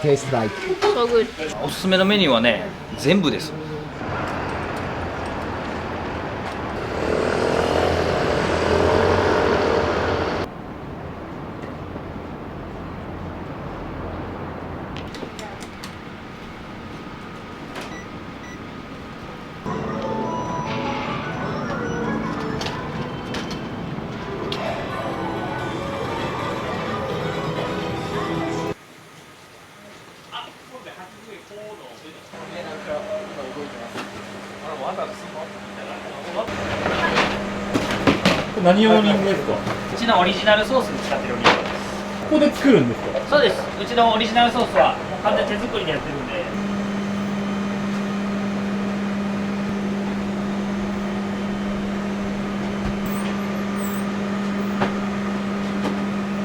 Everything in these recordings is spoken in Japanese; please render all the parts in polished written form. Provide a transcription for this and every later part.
taste like? So good. おすすめのメニューはね、全部です。何用にですか？うちのオリジナルソースに使ってるオリーブオイルです。ここで作るんですか？そうです。うちのオリジナルソースはもう完全手作りでやってるんで。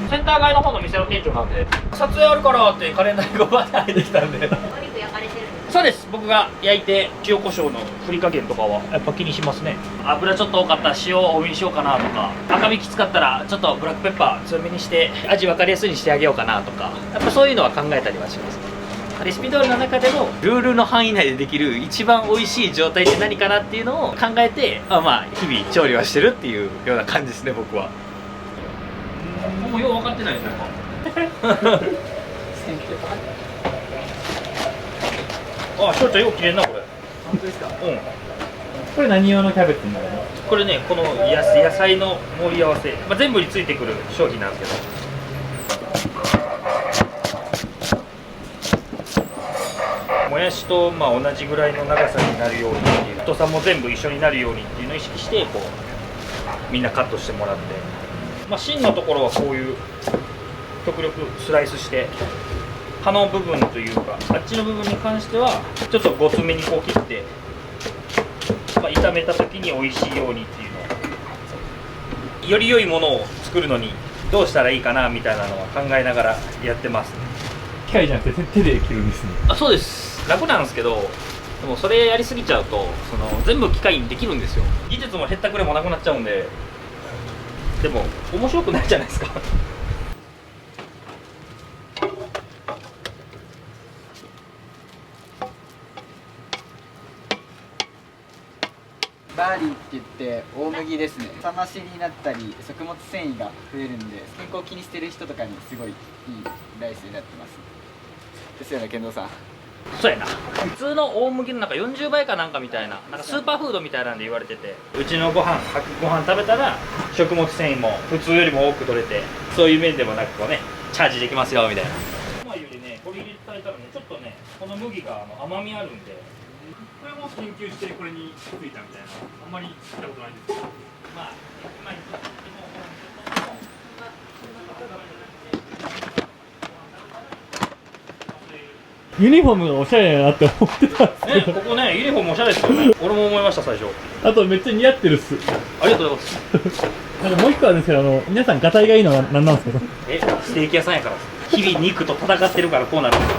センター街の方の店の店長なんで、撮影あるからってカレンダーにバーって入ってきたんで。お肉焼かれてるんです。そうです。僕が焼いて塩コショウの振り加減とかはやっぱ気にしますね。油ちょっと多かったら塩多めにしようかなとか、赤身きつかったらちょっとブラックペッパー強めにして味分かりやすいにしてあげようかなとか、やっぱそういうのは考えたりはします。レシピ通りの中でもルールの範囲内でできる一番美味しい状態って何かなっていうのを考えて、まあ日々調理はしてるっていうような感じですね、僕は。もうよう分かってないですよ。あ、翔ちゃんよく切れんなこれ。本当ですか？うん。これ何用のキャベツになるの？これね、この野菜の盛り合わせ、まあ、全部についてくる商品なんですけど、もやしとまあ同じぐらいの長さになるようにっていう、太さも全部一緒になるようにっていうのを意識してこうみんなカットしてもらって、まあ、芯のところはこういう極力スライスして、葉の部分というかあっちの部分に関してはちょっとごつめにこう切って、まあ、炒めた時に美味しいようにっていうのを、より良いものを作るのにどうしたらいいかなみたいなのは考えながらやってますね。機械じゃなくて手で切るんですね。あ、そうです。楽なんですけど、でもそれやりすぎちゃうと全部機械にできるんですよ。技術もへったくれもなくなっちゃうんで。でも面白くないじゃないですか。バーリーって言って大麦ですね。冷ましになったり食物繊維が増えるんで、健康を気にしてる人とかにすごいいいライスになってます。ですよね、健三さん。そうやな。普通の大麦のなんか40倍かなんかみたいな、なんかスーパーフードみたいなんで言われてて、うちのご飯食べたら食物繊維も普通よりも多く取れて、そういう面でもなくこうね、チャージできますよみたいな。前よりね、これ入れてたらね、ちょっとね、この麦が甘みあるんで、これも研究してこれについたみたいな、あんまり聞いたことないんですけど、まあ、ユニフォームがおしゃれやなって思ってたんですけね、ど、ここね、ユニフォームおしゃれですよね。俺も思いました、最初。あとめっちゃ似合ってるっす。ありがとうございます。なんかもう一個あるんですけど、皆さんガタイがいいのは何なんですか？ステーキ屋さんやから。日々肉と戦ってるからこうなるんですよ。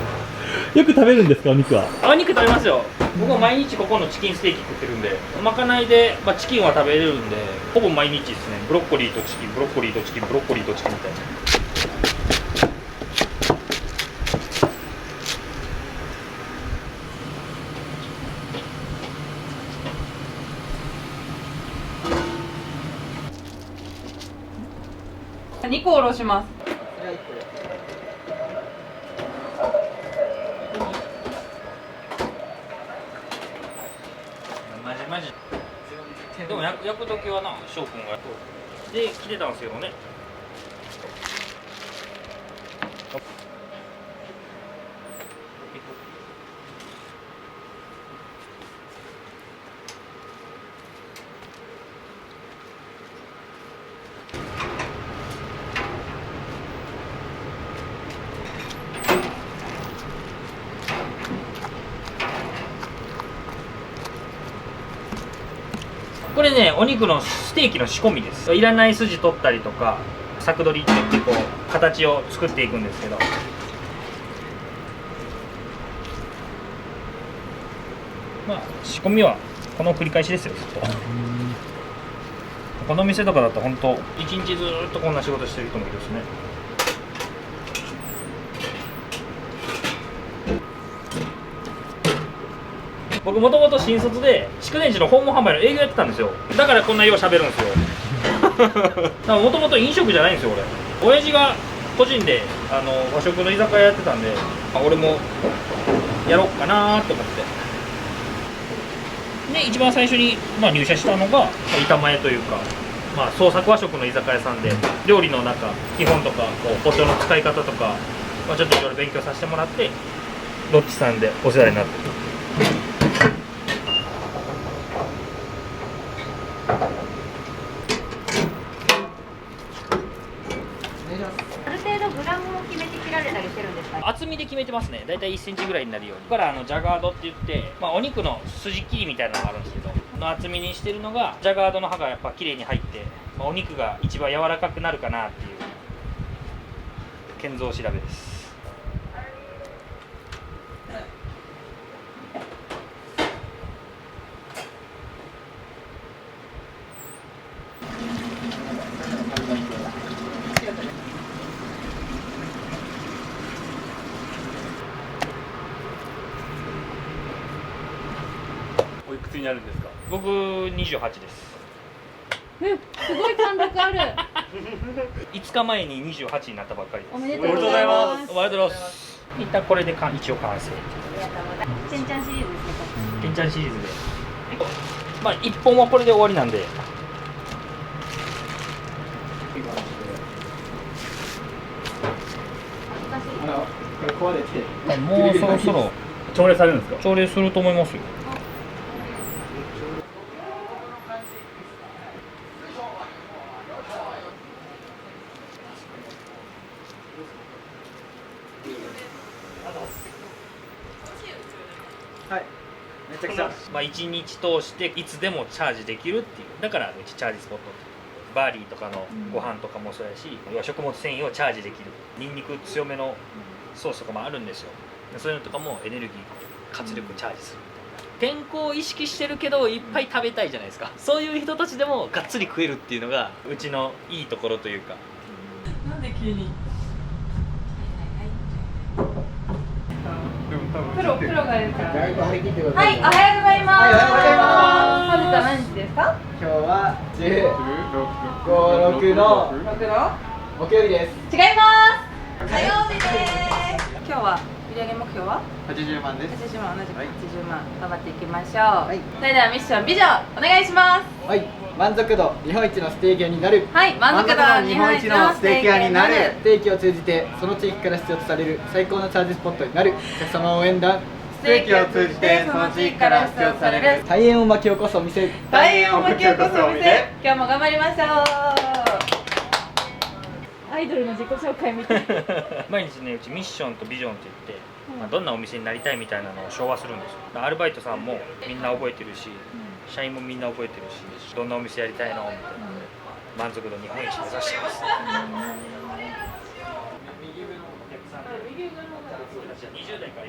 よく食べるんですか、お肉は？あ、肉食べますよ。僕は毎日ここのチキンステーキ食ってるんで、まかないで、まあ、チキンは食べれるんで、ほぼ毎日ですね。ブロッコリーとチキン、ブロッコリーとチキン、ブロッコリーとチキンみたいな。2個おろします。マジでも焼く時はな、翔くんがで来てたんですけどね。これね、お肉のステーキの仕込みです。いらない筋取ったりとか、柵取りって言ってこう形を作っていくんですけど、まあ仕込みはこの繰り返しですよ、ずっと。この店とかだと本当一日ずっとこんな仕事してる人もいるしね。僕もともと新卒で蓄電池の訪問販売の営業やってたんですよ。だからこんなよう喋るんですよ。もともと飲食じゃないんですよ俺。親父が個人で和食の居酒屋やってたんで、俺もやろうかなと思って。で一番最初に、入社したのが板前というか、創作和食の居酒屋さんで、料理の基本とか包丁の使い方とか、ちょっといろいろ勉強させてもらって、ロッチさんでお世話になってる。ある程度グラムを決めて切られたりしてるんですか？厚みで決めてますね。だいたい1センチぐらいになるように。だからジャガードって言って、お肉の筋切りみたいなのがあるんですけど、の厚みにしてるのがジャガードの刃がやっぱ綺麗に入って、お肉が一番柔らかくなるかなっていう建造調べです。おいくつになるんですか？僕28です。すごい貫禄ある。5日前に28になったばっかりです。おめでとうございます。ありがとうございます。一旦これで一応完成。ケンちゃんシリーズですね。ケンちゃんシリーズで。1本はこれで終わりなんで。これ壊れてもうそろそろ朝礼されるんですか？朝礼すると思いますよ。はい、めちゃくちゃ1日通していつでもチャージできるっていう、だからうちチャージスポットって、バーリーとかのご飯とかもそうやし、要は食物繊維をチャージできる、ニンニク強めのソースとかもあるんですよ。そういうのとかもエネルギー活力チャージするみたいな。健康を意識してるけどいっぱい食べたいじゃないですか。そういう人たちでもがっつり食えるっていうのがうちのいいところというか。なんで急にプロがいるから。だいぶ張り切ってくださはい、おはようございます。はいおはようございます本日は何時ですか？今日は15、6の6の木曜日です。違います。火曜日です。今日は売上目標は80万です。 80万、同じくはい80万頑張っていきましょう。いそれではミッションビジョンお願いします。はい、満足度日本一のステーキ屋になる。はい、満足度日本一のステーキ屋になる。ステーキを通じてその地域から必要とされる最高のチャージスポットになる。お客様応援団ステーキを通じてその地域から必要とされる大円を巻き起こすお店。大円を巻き起こすお店。今日も頑張りましょう。アイドルの自己紹介みたい。毎日ね、うちミッションとビジョンって言って、どんなお店になりたいみたいなのを昭和するんですよ。アルバイトさんもみんな覚えてるし、社員もみんな覚えてるし、どんなお店やりたいのみたいな、満足度日本一目指してます。20代から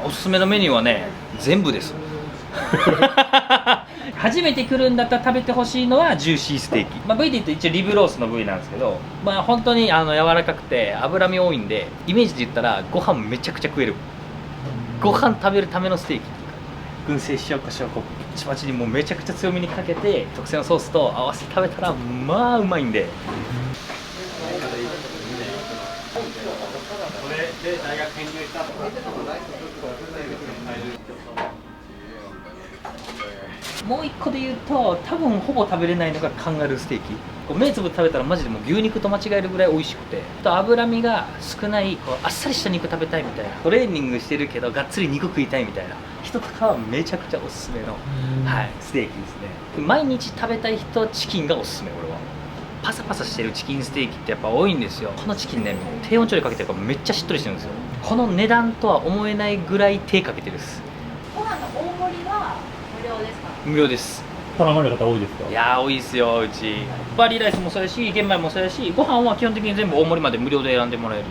おすすめのメニューはね、全部です初めて来るんだったら食べてほしいのはジューシーステーキ、部位で言うと一応リブロースの部位なんですけど、本当に柔らかくて脂身多いんで、イメージで言ったらご飯めちゃくちゃ食える、ご飯食べるためのステーキ、燻製塩コショウパチパチにもうめちゃくちゃ強めにかけて特製のソースと合わせて食べたらまあうまいんで。れで大学編入したとか。もう一個で言うと、多分ほぼ食べれないのがカンガルーステーキ。こう目つぶって食べたらマジでもう牛肉と間違えるぐらい美味しくて、あと脂身が少ないこうあっさりした肉食べたいみたいな、トレーニングしてるけどがっつり肉食いたいみたいな人とかはめちゃくちゃおすすめの、はい、ステーキですね。毎日食べたい人はチキンがおすすめ。俺はパサパサしてるチキンステーキってやっぱ多いんですよ。このチキンね、低温調理かけてるからめっちゃしっとりしてるんですよ。この値段とは思えないぐらい手かけてるです。ご飯の大盛りは無料ですか？無料です。頼まれる方多いですか？いやー多いですよ。うちバリーライスもそうやし玄米もそうやし、ご飯は基本的に全部大盛りまで無料で選んでもらえるん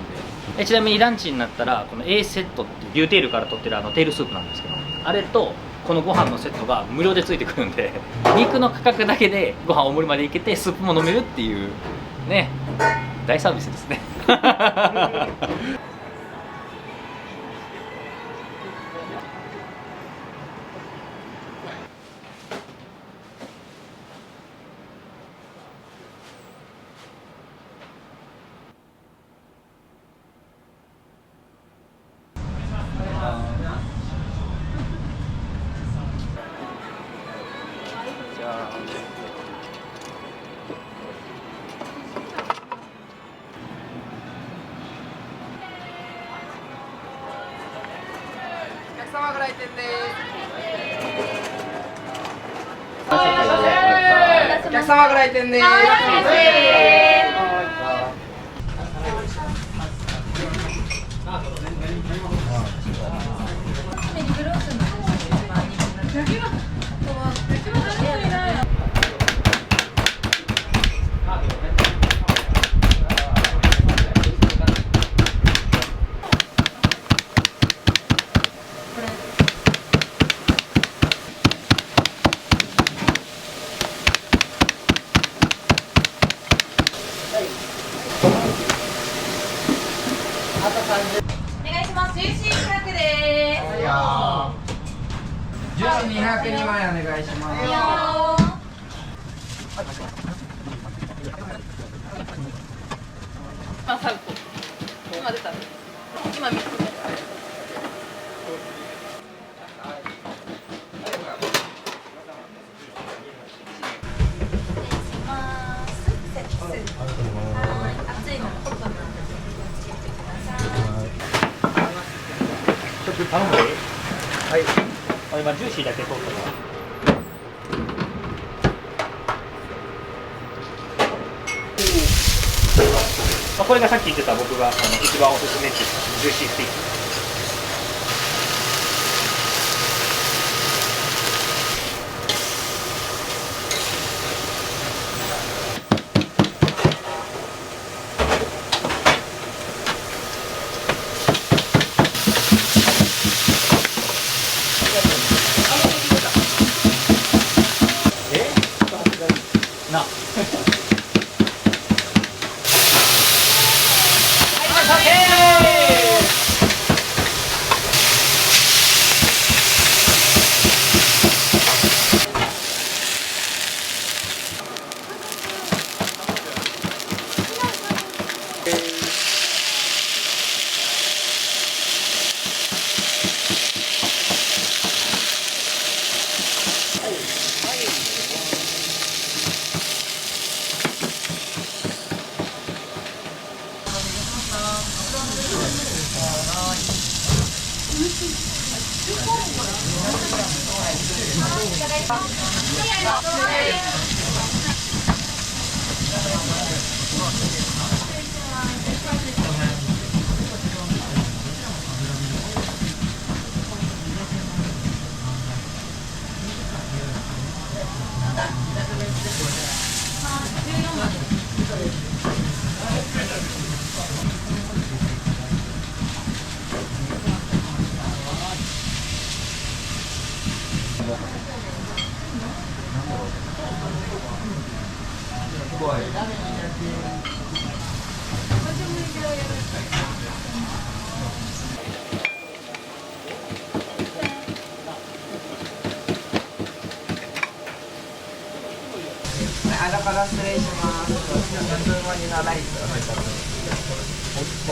で。ちなみにランチになったらこの A セットっていう牛テールから取ってるテールスープなんですけど、あれとこのご飯のセットが無料でついてくるんで、肉の価格だけでご飯大盛りまでいけてスープも飲めるっていうね、大サービスですね。じゃあお客様ご来店です。お客様ご来店です。お願いします。ジューシー200です。ジューシー202枚お願いします。今3個。今出た。今3つ目。熱いのホットなんで気をつけてください。ちょっと頼むで。はい。今ジューシーだけ取ったから。これがさっき言ってた僕が一番おすすめっていうジューシーステーキ。な。間から失礼します。普通盛りのライスをお願いします。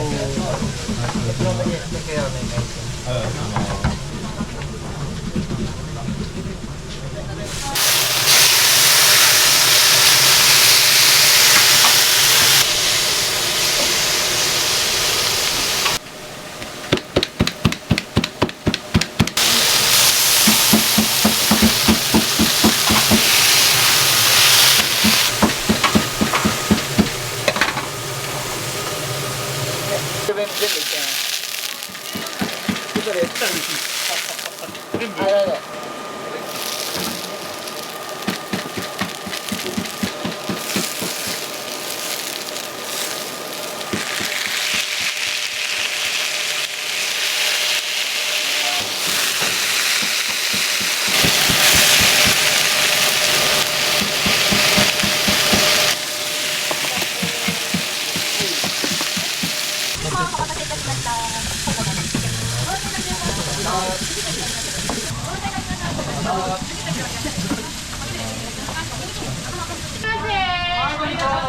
全部いっちゃいます嘘です全部あ、だめだ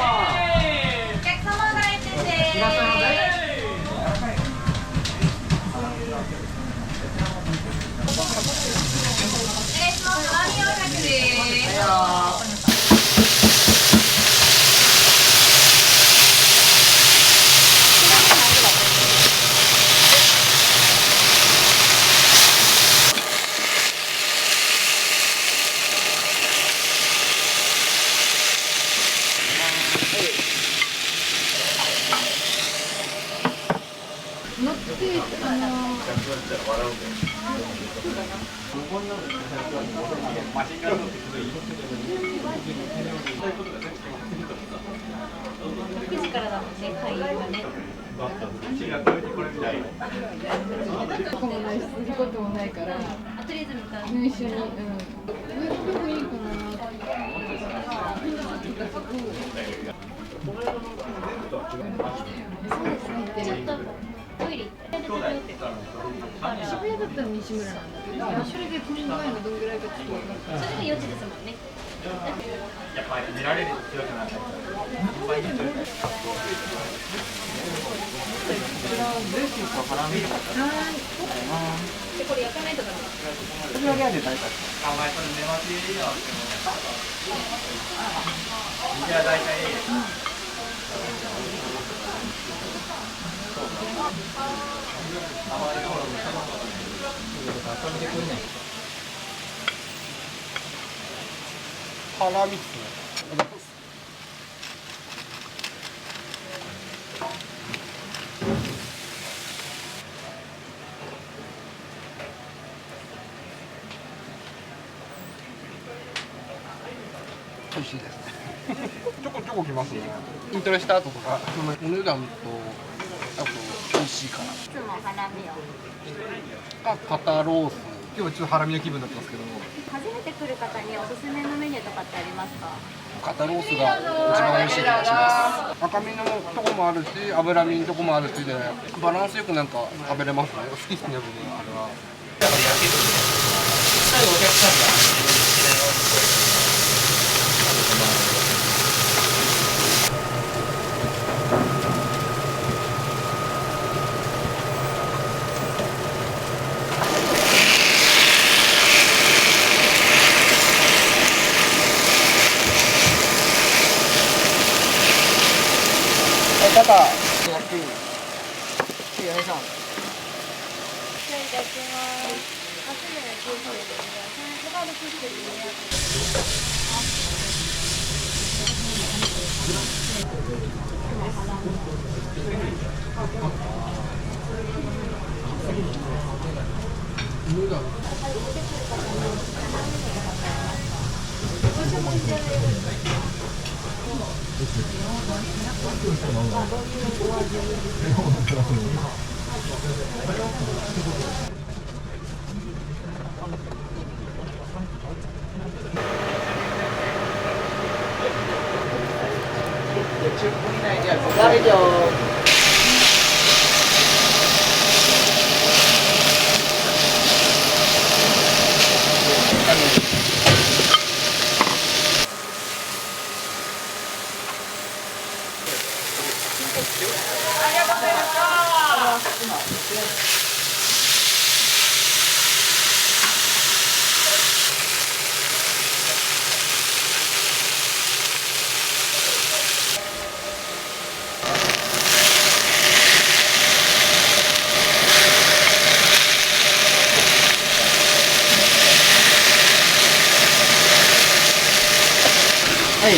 9時からだもんね、会員はね。こもないし、することもないから、あ、とりあえず見た。一緒に、どういうとこいいかな。そうですね。ちょっとトイレ行って渋渋谷だったら西村なんだけど、それでこの前のどんぐらいかちょっと分かんない。それで4時ですもんね。やっぱり見られると強くなる。で、これ焼かないとかな。それはギャで大体あ、お前それ寝ますよ。じゃあ大体。ハラミっすね美味しいですねちょこちょこきますね筋トレした後とかそのお値段とあと美味しいからいつもハラミを。肩ロース今日はちょっとハラミの気分だったんですけど初めて来る方におすすめのメニューとかってありますか？肩ロースが一番美味しい気がします赤身のとこもあるし脂身のとこもあるしでバランスよくなんか食べれますね好きですね僕あれは最後お客さんが肩焼きお願いします失礼いたします。初めて9種類でお願いします。他の9種類で大丈夫よはい。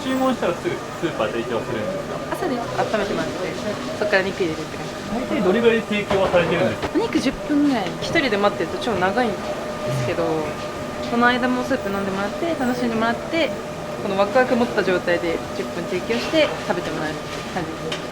注文したらすぐスーパー提供するんですか？朝で温めてもらってそこから肉入れるって感じ。大体どれぐらいで提供はされてるんですか？お肉10分ぐらい一人で待ってると超長いんですけど、その間もスープ飲んでもらって楽しんでもらって、このワクワク持った状態で10分提供して食べてもらえる感じです。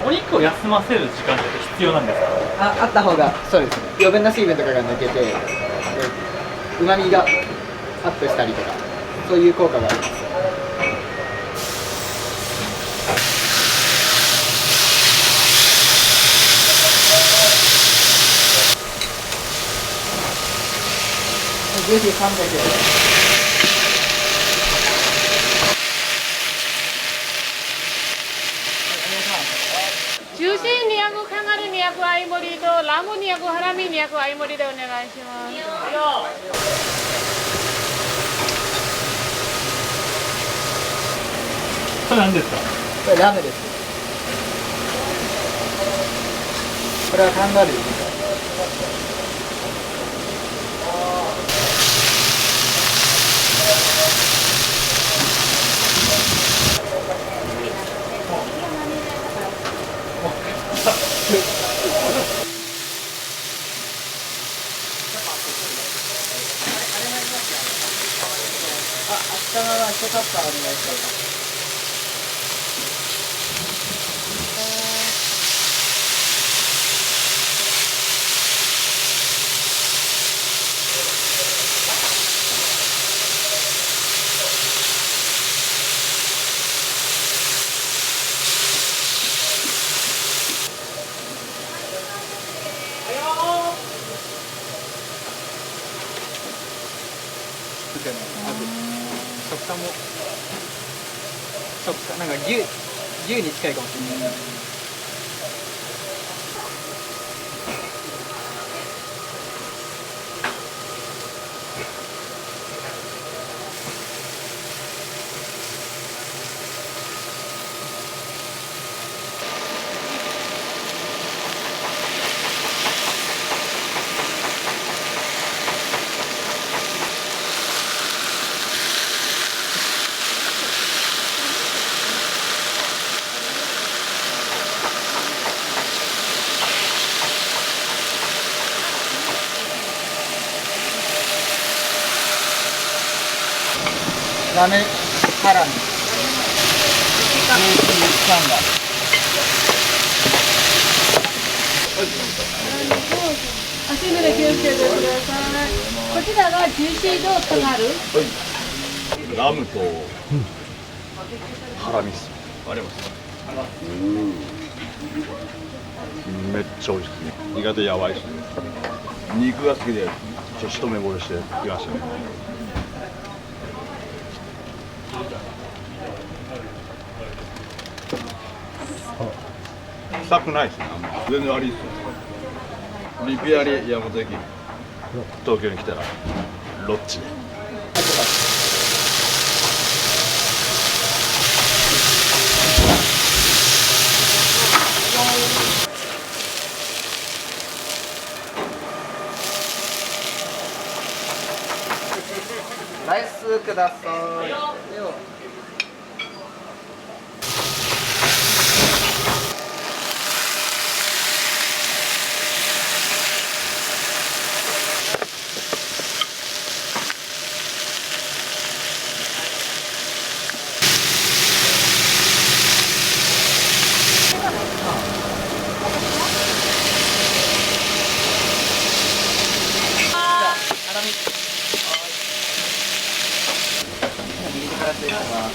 お肉を休ませる時間って必要なんですか？あった方が、そうですね。余分な水分とかが抜けて、旨味がアップしたりとか、そういう効果があります。10時300です。中心200、カンガルー200、アイモリとラム200、ハラミ200、アイモリでお願いします。それ何ですか？これラムです。これはカンガルーです。明日のランチカッターお願いします。食感もなんか牛に近いかもしれない。ラムハラミサンバ足濡れ気をつけてください。こちらがジューシードカンガルー。ラムとハラミっす。あります。めっちゃ美味しいですね。意外とやばいですね。肉が好きでちょっと一目惚れしてきましたね。臭くないですね。全然ありですよ。リピアリ山本駅。東京に来たらロッチで。ライスください。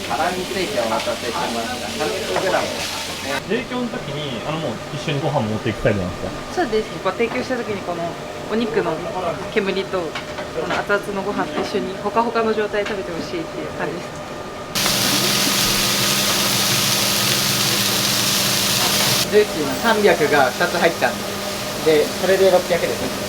ハラミステーキお待たせしました。300グラム。ね。提供の時にもう一緒にご飯も持っていくスタイルなんですか？そうです。ご提供した時にこのお肉の煙とこの熱々のご飯と一緒にほかほかの状態で食べてほしいっていう感じです。ジューシーの300が2つ入ったんで、それで600です。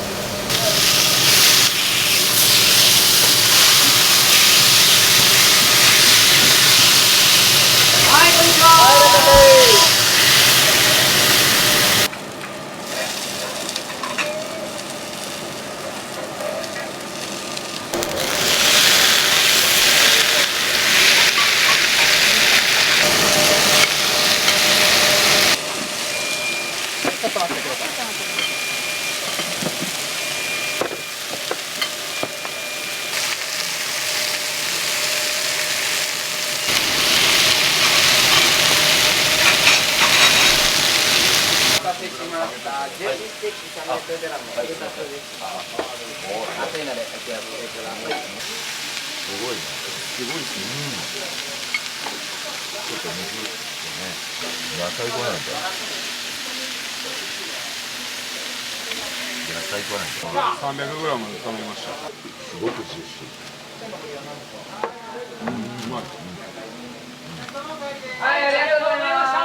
ちょっと待ってください。お待たせしました。12ステーキ300グラム、レタスです。熱いのでお気をつけください。すごいね。すごいですね。ちょっと水とね、野菜粉なんだ。野菜粉なんだ。300グラム頼みました。すごくジューシー。うまい。はい、ありがとうございました。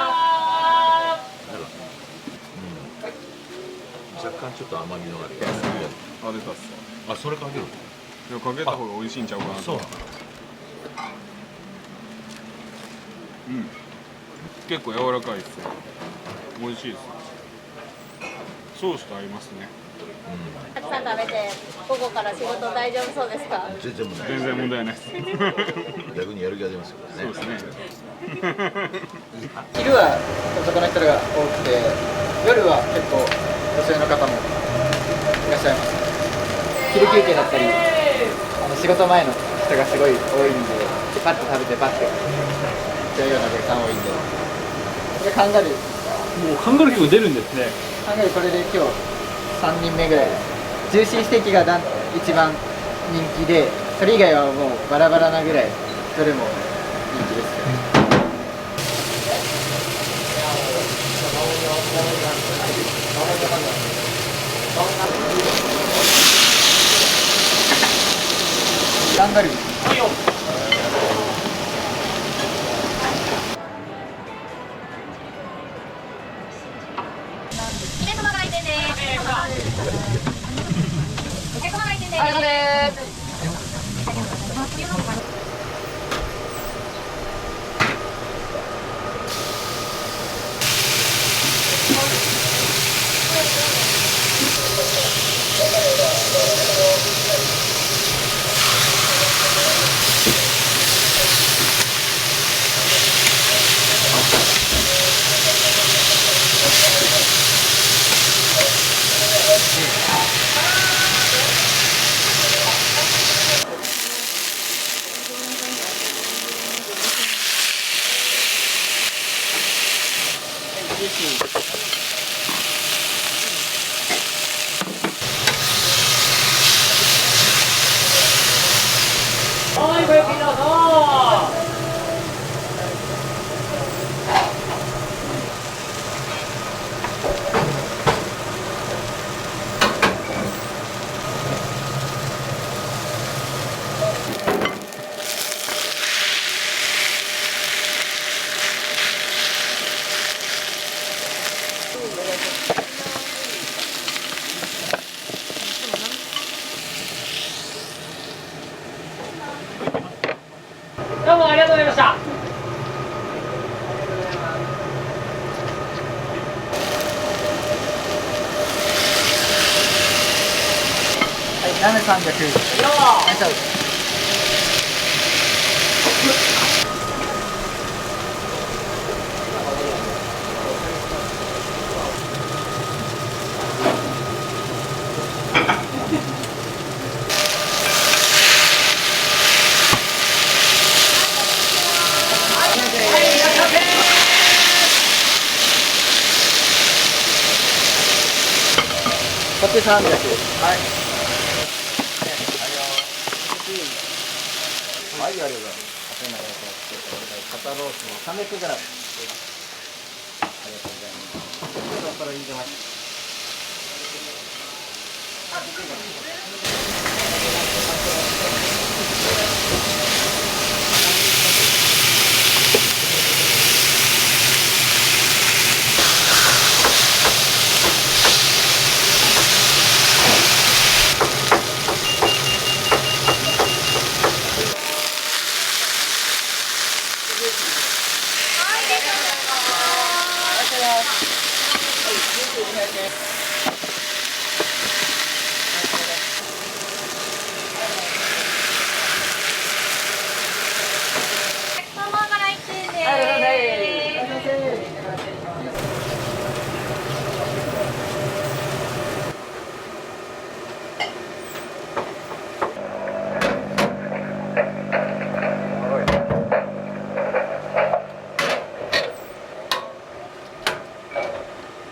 若干ちょっと甘みのある。あ、出たっす。あ、それかける。いや、かけた方が美味しいんちゃうかなと。そう。うん。結構柔らかいっすね。美味しいです。ソースと合いますね。たくさん食べて午後から仕事大丈夫そうですか？全然問題ない。全然問題ないです。逆にやる気が出ますよね。そうですね。昼は男の人が多くて、夜は結構女性の方もいらっしゃいます。昼休憩だったり、仕事前の人がすごい多いんで、パッと食べてパッと行っちゃうようなお客さん多いんで。でカンガルー、もうカンガルー気分出るんですね。カンガルーこれで今日3人目ぐらいです。ジューシーステーキが一番人気で、それ以外はもうバラバラなぐらいどれも人気ですよね。カンガルー。お客様がいてね。お客様がいてね。ありがとうです。はい、ごゆっくりどうぞ。どうもありがとうございました。はい、ラム300。こっち300。はい。はい、ありがとうございます。肩ロースの300グラム。ころに出ました。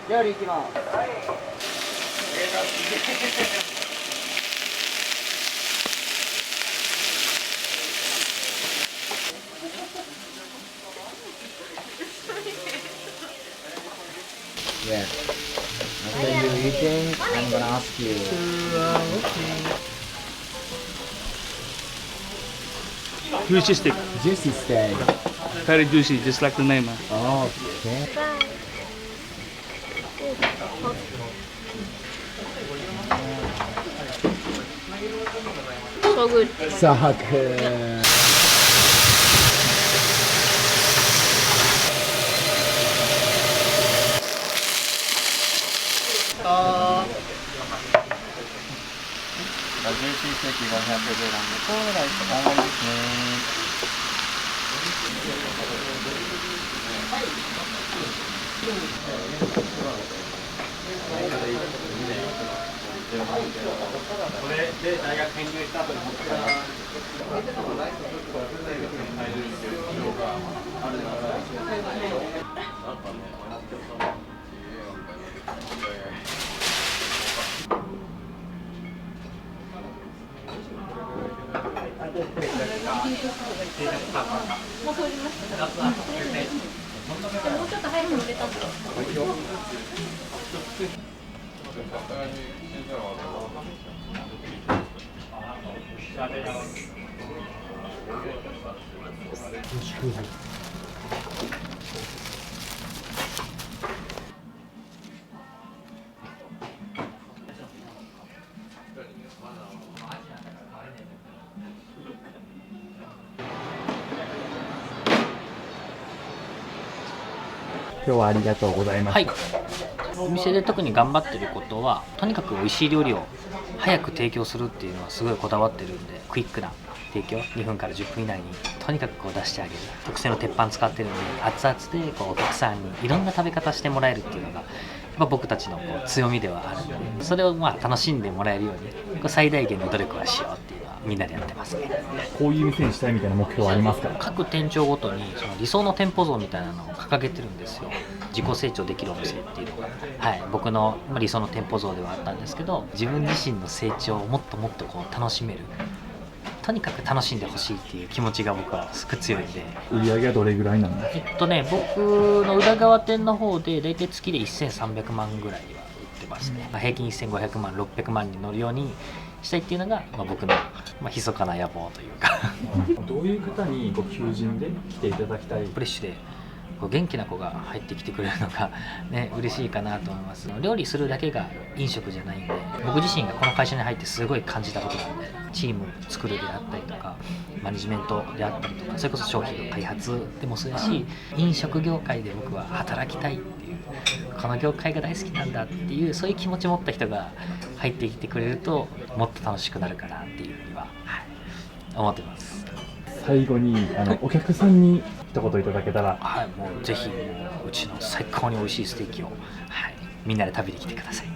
料理行きます。Yeah. After you eating, I'm gonna ask you. Juicy steak. Juicy steak. Very juicy, just like the name. Oh, okay. So good. So good. Juicy steak 500g とライス大盛りですね。これで大学編入した後に持ってきたもうちょっと早く売れたんだ。今日はありがとうございました。お店で特に頑張ってることは、とにかく美味しい料理を早く提供するっていうのはすごいこだわってるんで、クイックな提供、2分から10分以内にとにかくこう出してあげる。特製の鉄板使ってるんで、熱々でこうお客さんにいろんな食べ方してもらえるっていうのが、僕たちのこう強みではあるので、それをまあ楽しんでもらえるようにこう最大限の努力はしようっていうのはみんなでやってますね。こういう店にしたいみたいな目標はありますか？各店長ごとにその理想の店舗像みたいなのを掲げてるんですよ。自己成長できるお店っていうのが、はい、僕の理想の店舗像ではあったんですけど、自分自身の成長をもっともっとこう楽しめる、とにかく楽しんでほしいっていう気持ちが僕はすごく強いんで。売り上げはどれぐらいなんですか？僕の裏側店の方で大体月で1300万ぐらいは売ってますね。平均1500万600万に乗るようにしたいっていうのが、僕の密かな野望というかどういう方にご求人で来ていただきたい？フレッシュで元気な子が入ってきてくれるのがね、嬉しいかなと思います。料理するだけが飲食じゃないんで、僕自身がこの会社に入ってすごい感じたことなんで、チーム作るであったりとかマネジメントであったりとか、それこそ商品の開発でもそうだし、飲食業界で僕は働きたいっていう、この業界が大好きなんだっていう、そういう気持ちを持った人が入ってきてくれるともっと楽しくなるかなっていうふうには、思ってます。最後にお客さんに一言いただけたら。はい、もうぜひうちの最高に美味しいステーキを、みんなで食べに来てください。